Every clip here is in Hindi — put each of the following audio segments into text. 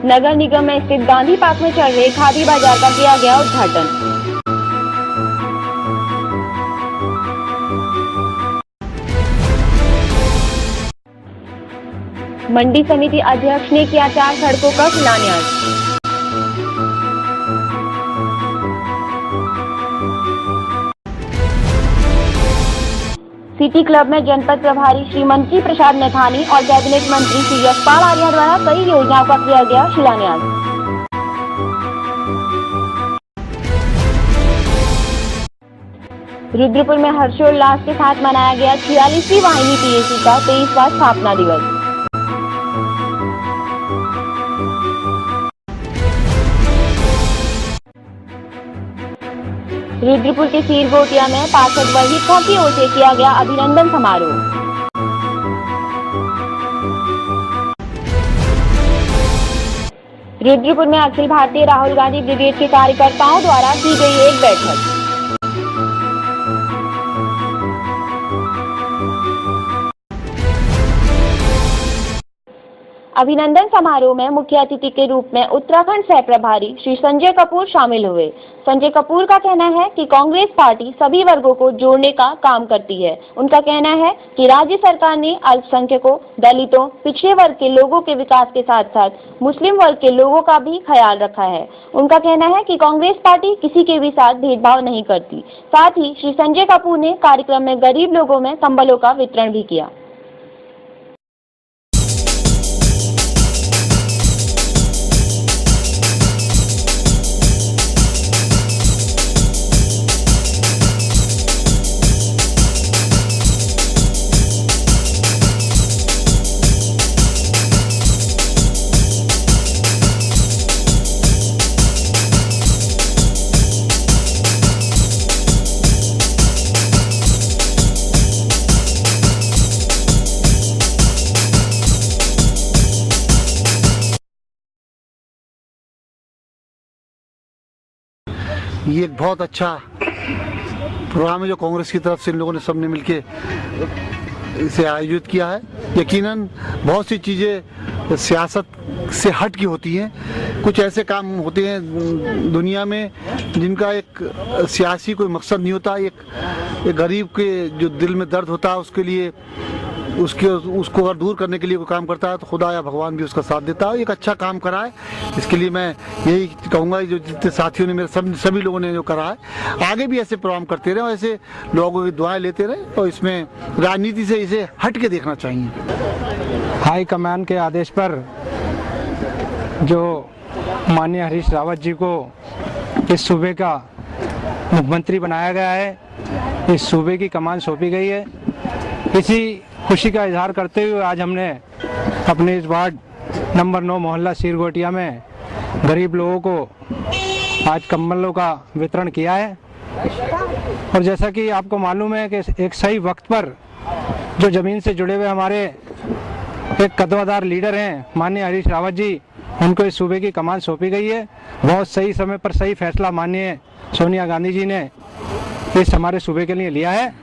नगर निगम में स्थित गांधी पार्क में चल रहे खादी बाजार का किया गया उद्घाटन। मंडी समिति अध्यक्ष ने किया 4 सड़कों का शिलान्यास। सिटी क्लब में जनपद प्रभारी श्री मंत्री प्रसाद नथानी और कैबिनेट मंत्री श्री यशपाल आर्या द्वारा कई योजनाओं का किया गया शिलान्यास। रुद्रपुर में हर्षोल्लास के साथ मनाया गया 46वीं वाहिनी पीएसी का 23वां स्थापना दिवस। रुद्रपुर के सीरगोटिया में पार्षद वहीद खां की ओर से किया गया अभिनंदन समारोह। रुद्रपुर में अखिल भारतीय राहुल गांधी ब्रिगेड के कार्यकर्ताओं द्वारा की गई एक बैठक। अभिनंदन समारोह में मुख्य अतिथि के रूप में उत्तराखंड सह प्रभारी श्री संजय कपूर शामिल हुए। संजय कपूर का कहना है कि कांग्रेस पार्टी सभी वर्गों को जोड़ने का काम करती है। उनका कहना है कि राज्य सरकार ने अल्पसंख्यकों, दलितों, पिछड़े वर्ग के लोगों के विकास के साथ साथ मुस्लिम वर्ग के लोगों का भी ख्याल रखा है। उनका कहना है कि कांग्रेस पार्टी किसी के भी साथ भेदभाव नहीं करती। साथ ही श्री संजय कपूर ने कार्यक्रम में गरीब लोगों में कंबलों का वितरण भी किया। ये एक बहुत अच्छा प्रोग्राम है जो कांग्रेस की तरफ से इन लोगों ने सबने मिलके इसे आयोजित किया है। यकीनन बहुत सी चीज़ें सियासत से हट की होती हैं। कुछ ऐसे काम होते हैं दुनिया में जिनका एक सियासी कोई मकसद नहीं होता। एक गरीब के जो दिल में दर्द होता है उसके लिए उसको अगर दूर करने के लिए कोई काम करता है तो खुदा या भगवान भी उसका साथ देता है। एक अच्छा काम करा है, इसके लिए मैं यही कहूँगा जो जितने साथियों ने मेरे सभी लोगों ने जो करा है आगे भी ऐसे प्रोग्राम करते रहे और ऐसे लोगों की दुआएं लेते रहे और इसमें राजनीति से इसे हट के देखना चाहिए। हाई कमान के आदेश पर जो माननीय हरीश रावत जी को इस सूबे का मुख्यमंत्री बनाया गया है, इस सूबे की कमान सौंपी गई है। इसी खुशी का इजहार करते हुए आज हमने अपने इस वार्ड नंबर 9 मोहल्ला सीरगोटिया में गरीब लोगों को आज कंबलों का वितरण किया है। और जैसा कि आपको मालूम है कि एक सही वक्त पर जो ज़मीन से जुड़े हुए हमारे एक कद्दावर लीडर हैं माननीय हरीश रावत जी, उनको इस सूबे की कमान सौंपी गई है। बहुत सही समय पर सही फैसला माननीय सोनिया गांधी जी ने इस हमारे सूबे के लिए लिया है।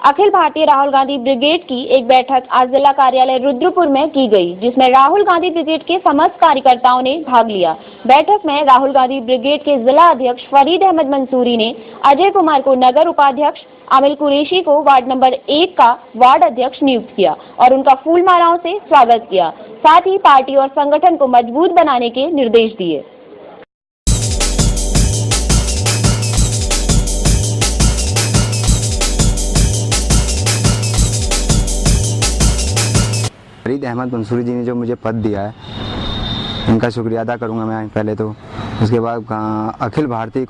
अखिल भारतीय राहुल गांधी ब्रिगेड की एक बैठक आज जिला कार्यालय रुद्रपुर में की गई, जिसमें राहुल गांधी ब्रिगेड के समस्त कार्यकर्ताओं ने भाग लिया। बैठक में राहुल गांधी ब्रिगेड के जिला अध्यक्ष फरीद अहमद मंसूरी ने अजय कुमार को नगर उपाध्यक्ष, आमिल कुरैशी को वार्ड नंबर 1 का वार्ड अध्यक्ष नियुक्त किया और उनका फूल मालाओं से स्वागत किया। साथ ही पार्टी और संगठन को मजबूत बनाने के निर्देश दिए। फरीद अहमद मंसूरी जी ने जो मुझे पद दिया है उनका शुक्रिया अदा करूंगा मैं पहले तो। उसके बाद अखिल भारतीय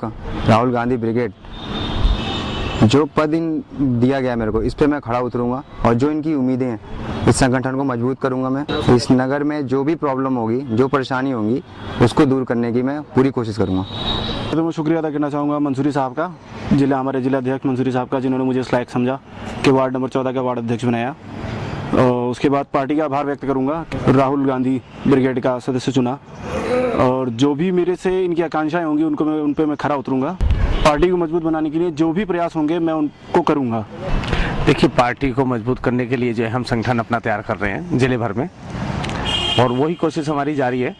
राहुल गांधी ब्रिगेड जो पद दिया गया मेरे को, इस पे मैं खड़ा उतरूंगा और जो इनकी उम्मीदें हैं इस संगठन को मजबूत करूंगा मैं। इस नगर में जो भी प्रॉब्लम होगी, जो परेशानी होगी, उसको दूर करने की मैं पूरी कोशिश करूंगा। तो मैं शुक्रिया अदा करना चाहूँगा मंसूरी साहब का, हमारे जिला अध्यक्ष मंसूरी साहब का, जिन्होंने मुझे इस लायक समझा कि वार्ड नंबर 14 का वार्ड अध्यक्ष बनाया। और उसके बाद पार्टी का आभार व्यक्त करूंगा, राहुल गांधी ब्रिगेड का सदस्य चुना और जो भी मेरे से इनकी आकांक्षाएं होंगी उन पे मैं खरा उतरूंगा। पार्टी को मजबूत बनाने के लिए जो भी प्रयास होंगे मैं उनको करूंगा। देखिए, पार्टी को मजबूत करने के लिए जो है हम संगठन अपना तैयार कर रहे हैं जिले भर में, और वही कोशिश हमारी जारी है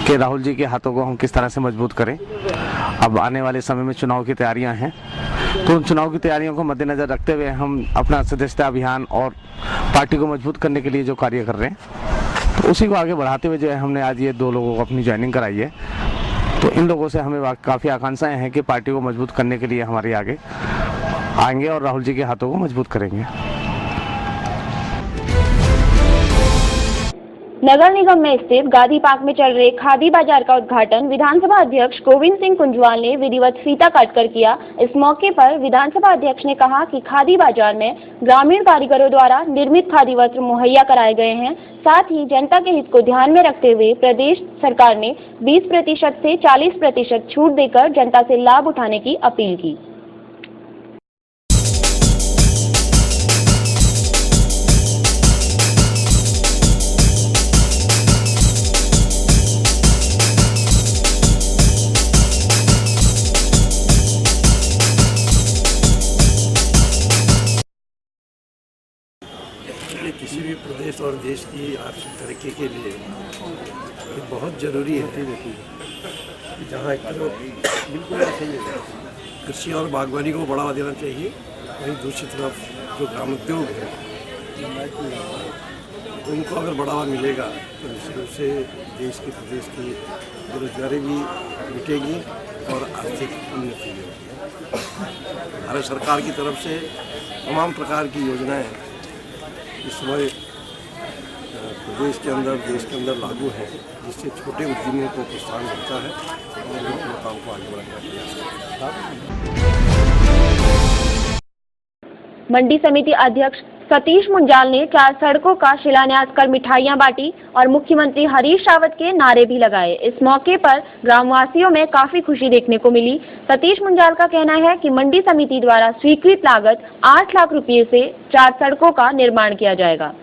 कि राहुल जी के हाथों को हम किस तरह से मजबूत करें। अब आने वाले समय में चुनाव की तैयारियां हैं, तो उन चुनाव की तैयारियों को मद्देनजर रखते हुए हम अपना सदस्यता अभियान और पार्टी को मजबूत करने के लिए जो कार्य कर रहे हैं, तो उसी को आगे बढ़ाते हुए जो है हमने आज ये 2 लोगों को अपनी ज्वाइनिंग कराई है। तो इन लोगों से हमें काफ़ी आकांक्षाएं हैं कि पार्टी को मजबूत करने के लिए हमारे आगे आएंगे और राहुल जी के हाथों को मजबूत करेंगे। नगर निगम में स्थित गांधी पार्क में चल रहे खादी बाजार का उद्घाटन विधानसभा अध्यक्ष गोविंद सिंह कुंजवाल ने विधिवत फीता काटकर किया। इस मौके पर विधानसभा अध्यक्ष ने कहा कि खादी बाजार में ग्रामीण कारीगरों द्वारा निर्मित खादी वस्त्र मुहैया कराए गए हैं। साथ ही जनता के हित को ध्यान में रखते हुए प्रदेश सरकार ने 20% से 40% छूट देकर जनता से लाभ उठाने की अपील की। किसी भी प्रदेश और देश की आर्थिक तरक्की के लिए ये बहुत ज़रूरी है कि जहाँ एक तरफ बिल्कुल सही है कृषि और बागवानी को बढ़ावा देना चाहिए, वहीं दूसरी तरफ जो ग्रामोद्योग है उनको अगर बढ़ावा मिलेगा तो निश्चित रूप से देश की प्रदेश की बेरोजगारी भी मिटेगी और आर्थिक उन्नति भी होगी। भारत सरकार की तरफ से तमाम प्रकार की योजनाएं इस समय प्रदेश के अंदर देश के अंदर लागू है, जिससे छोटे उद्यमियों को प्रोत्साहन मिलता है और वो अपने काम को आगे बढ़ाने का प्रयास करते हैं। मंडी समिति अध्यक्ष सतीश मुंजाल ने 4 सड़कों का शिलान्यास कर मिठाइयां बांटी और मुख्यमंत्री हरीश रावत के नारे भी लगाए। इस मौके पर ग्रामवासियों में काफी खुशी देखने को मिली। सतीश मुंजाल का कहना है कि मंडी समिति द्वारा स्वीकृत लागत 8 लाख रुपए से 4 सड़कों का निर्माण किया जाएगा।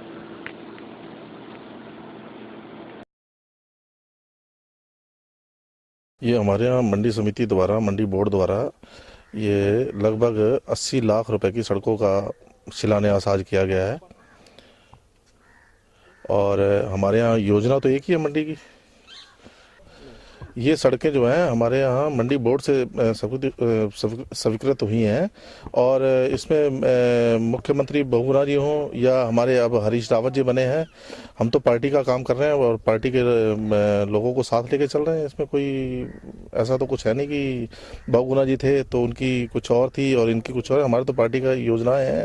ये हमारे यहाँ मंडी समिति द्वारा, मंडी बोर्ड द्वारा ये लगभग 80 लाख रुपए की सड़कों का शिलान्यास आज किया गया है। और हमारे यहाँ योजना तो एक ही है मंडी की। ये सड़कें जो हैं हमारे यहाँ मंडी बोर्ड से स्वीकृत हुई हैं और इसमें मुख्यमंत्री बहुगुणा जी हों या हमारे अब हरीश रावत जी बने हैं, हम तो पार्टी का काम कर रहे हैं और पार्टी के लोगों को साथ लेके चल रहे हैं। इसमें कोई ऐसा तो कुछ है नहीं कि बहुगुणा जी थे तो उनकी कुछ और थी और इनकी कुछ और। हमारे तो पार्टी का योजनाएं हैं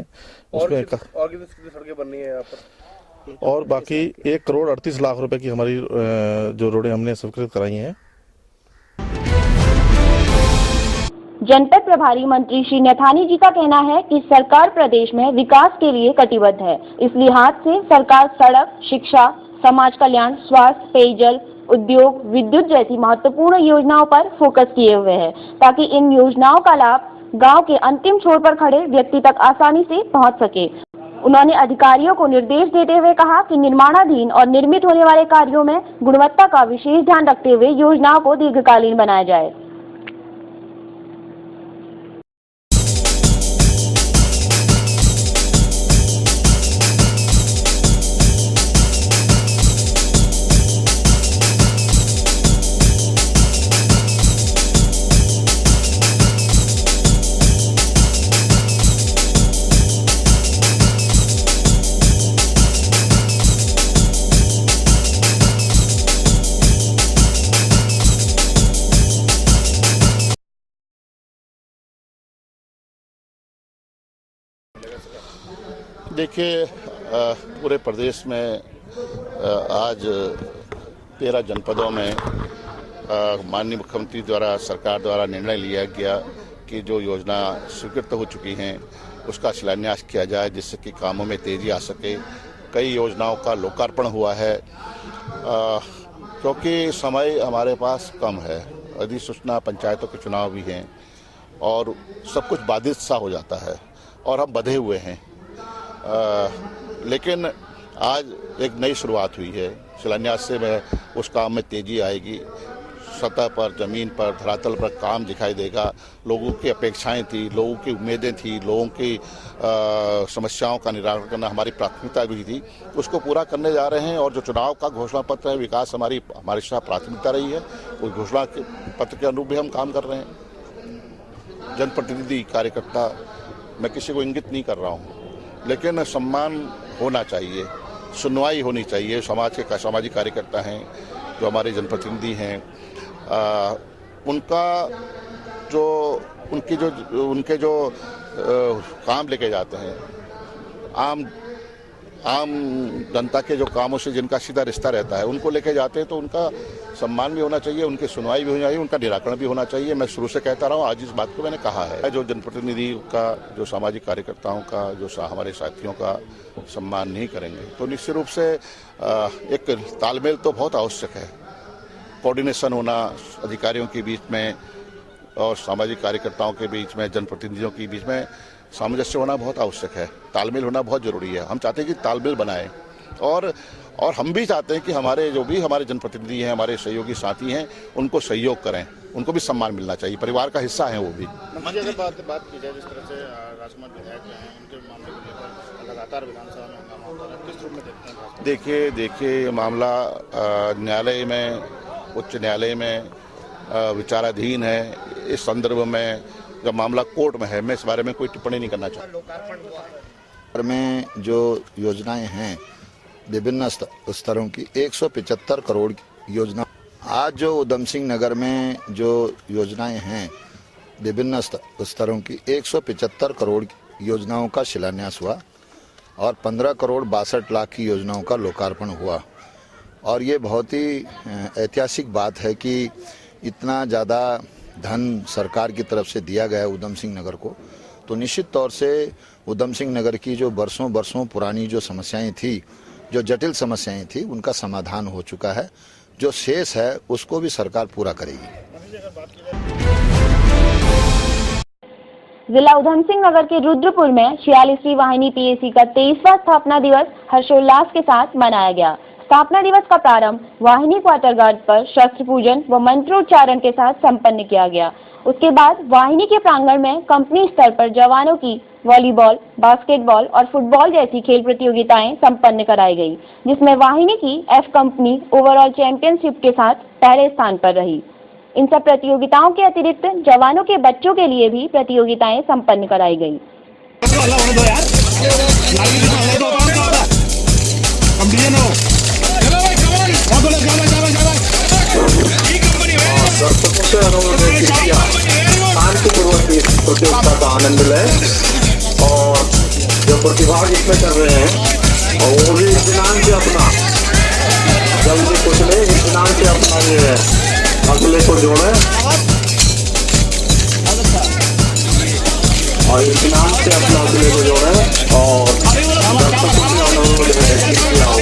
उसमें। और कितनी सड़कें बननी है यहाँ पर? और बाकी 1 करोड़ 38 लाख रुपए की हमारी जो रोडें हमने स्वीकृत कराई हैं। जनपद प्रभारी मंत्री श्री नैथानी जी का कहना है कि सरकार प्रदेश में विकास के लिए कटिबद्ध है। इस लिहाज से सरकार सड़क, शिक्षा, समाज कल्याण, स्वास्थ्य, पेयजल, उद्योग, विद्युत जैसी महत्वपूर्ण योजनाओं पर फोकस किए हुए है ताकि इन योजनाओं का लाभ गांव के अंतिम छोर पर खड़े व्यक्ति तक आसानी से पहुंच सके। उन्होंने अधिकारियों को निर्देश देते हुए कहा कि निर्माणाधीन और निर्मित होने वाले कार्यों में गुणवत्ता का विशेष ध्यान रखते हुए योजनाओं को दीर्घकालीन बनाया जाए। देखिए, पूरे प्रदेश में आज 13 जनपदों में माननीय मुख्यमंत्री द्वारा, सरकार द्वारा निर्णय लिया गया कि जो योजना स्वीकृत हो चुकी हैं उसका शिलान्यास किया जाए, जिससे कि कामों में तेजी आ सके। कई योजनाओं का लोकार्पण हुआ है क्योंकि समय हमारे पास कम है। अधिसूचना, पंचायतों के चुनाव भी हैं और सब कुछ बाधित सा हो जाता है और हम बंधे हुए हैं। लेकिन आज एक नई शुरुआत हुई है। शिलान्यास से में उस काम में तेजी आएगी। सतह पर, ज़मीन पर, धरातल पर काम दिखाई देगा। लोगों की अपेक्षाएं थी, लोगों की उम्मीदें थी, लोगों की समस्याओं का निराकरण करना हमारी प्राथमिकता भी थी, उसको पूरा करने जा रहे हैं। और जो चुनाव का घोषणा पत्र है, विकास हमारी साथ प्राथमिकता रही है, उस घोषणा के पत्र के अनुरूप भी हम काम कर रहे हैं। जनप्रतिनिधि, कार्यकर्ता, मैं किसी को इंगित नहीं कर रहा हूँ, लेकिन सम्मान होना चाहिए, सुनवाई होनी चाहिए। समाज के सामाजिक कार्यकर्ता हैं, जो हमारे जनप्रतिनिधि हैं, उनके जो काम लेके जाते हैं, आम जनता के जो कामों से जिनका सीधा रिश्ता रहता है, उनको लेके जाते हैं, तो उनका सम्मान भी होना चाहिए, उनकी सुनवाई भी होनी चाहिए, उनका निराकरण भी होना चाहिए। मैं शुरू से कहता रहा हूँ, आज इस बात को मैंने कहा है, जो जनप्रतिनिधि का, जो सामाजिक कार्यकर्ताओं का, जो हमारे साथियों का सम्मान नहीं करेंगे, तो निश्चित रूप से एक तालमेल तो बहुत आवश्यक है। कोऑर्डिनेशन होना अधिकारियों के बीच में और सामाजिक कार्यकर्ताओं के बीच में, जनप्रतिनिधियों के बीच में सामंजस्य होना बहुत आवश्यक है, तालमेल होना बहुत ज़रूरी है। हम चाहते हैं कि तालमेल बनाएं, और हम भी चाहते हैं कि हमारे जो भी हमारे जनप्रतिनिधि हैं, हमारे सहयोगी साथी हैं, उनको सहयोग करें, उनको भी सम्मान मिलना चाहिए, परिवार का हिस्सा है वो भी। अगर बात की जाए, जिस तरह से राजकुमार विधायक हैं, उनके मामले को लेकर लगातार विधानसभा में हंगामा होता है, किस रूप में देखते हैं? देखिए मामला न्यायालय में, उच्च न्यायालय में विचाराधीन है। इस संदर्भ में जब मामला कोर्ट में है, मैं इस बारे में कोई टिप्पणी नहीं करना चाहता। में जो योजनाएं हैं विभिन्न स्तरों की, 175 करोड़ की योजना। आज जो उधम सिंह नगर में जो योजनाएं हैं विभिन्न स्तरों की, 175 करोड़ की योजनाओं का शिलान्यास हुआ और 15 करोड़ 62 लाख की योजनाओं का लोकार्पण हुआ। और ये बहुत ही ऐतिहासिक बात है कि इतना ज़्यादा धन सरकार की तरफ से दिया गया है उधम सिंह नगर को, तो निश्चित तौर से उधम सिंह नगर की जो बरसों पुरानी जो समस्याएं थी, जो जटिल समस्याएं थी, उनका समाधान हो चुका है। जो शेष है उसको भी सरकार पूरा करेगी। जिला उधम सिंह नगर के रुद्रपुर में 46वीं वाहिनी पीएसी का 23वां स्थापना दिवस हर्षोल्लास के साथ मनाया गया। स्थापना दिवस का प्रारंभ वाहिनी क्वार्टर गार्ड पर शस्त्र पूजन व मंत्रोच्चारण के साथ संपन्न किया गया। उसके बाद वाहिनी के प्रांगण में कंपनी स्तर पर जवानों की वॉलीबॉल, बास्केटबॉल और फुटबॉल जैसी खेल प्रतियोगिताएं संपन्न कराई गई, जिसमें वाहिनी की एफ कंपनी ओवरऑल चैंपियनशिप के साथ पहले स्थान पर रही। इन सब प्रतियोगिताओं के अतिरिक्त जवानों के बच्चों के लिए भी प्रतियोगिताएं संपन्न कराई गई। दर्शकों से अनुरोध है कि शांतिपूर्वक इस प्रतियोगिता का आनंद लें और जो प्रतिभाग इसमें कर रहे हैं और वो भी इत्मीनान से अपना, जल्दी कुछ नहीं, इत्मीनान से अपना ये अगले को जोड़े और इत्मीनान से अपना अगले को जोड़े। और दर्शकों से अनुरोध है कि आओ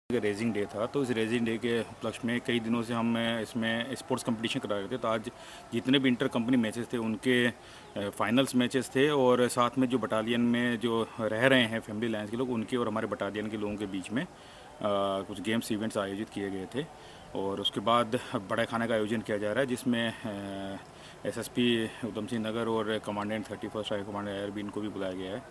रेजिंग डे था, तो इस रेजिंग डे के उपलक्ष्य में कई दिनों से हम इसमें स्पोर्ट्स कंपटीशन करा रहे थे। तो आज जितने भी इंटर कंपनी मैचेस थे उनके फाइनल्स मैचेस थे, और साथ में जो बटालियन में जो रह रहे हैं फैमिली लाइन्स के लोग, उनके और हमारे बटालियन के लोगों के बीच में कुछ गेम्स इवेंट्स आयोजित किए गए थे। और उसके बाद बड़े खाने का आयोजन किया जा रहा है, जिसमें एसएसपी उधम सिंह नगर और commandant 31st high commander air भी इनको भी बुलाया गया है।